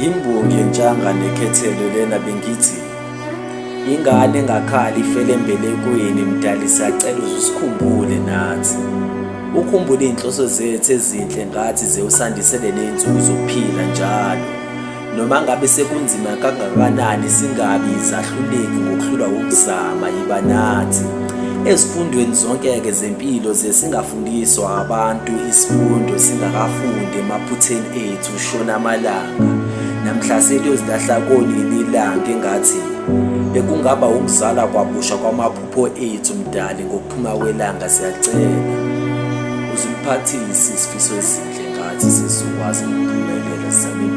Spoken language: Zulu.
Imbongi yentshanga nekhethelo lena bengithi, ingane engakhali ifele embelekweni mdali siyacela uzusikhumbule nathi. Ukhumbule iy'nhloso zethu ezinhle ngathi zewusandisele ney'nsuku zokuphila njalo. Noma ngabe sekunzima kangakanani singabi izahluleki ngokuhlulwa ukuzama yiba nathi. Ezifundweni zonke-ke zempilo singafundiswa abantu isifundo singakafundi emaphutheni ethu shona amalanga. Namhla seliyozilahla konini ilanga engathi bekungaba ukuzala kwabusha kwamaphupho ethu mdali ngokuphuma kwelanga siyacela. Uzuliphathise isifiso ezinhle ngathi sizokwazi ukuphumelela sami.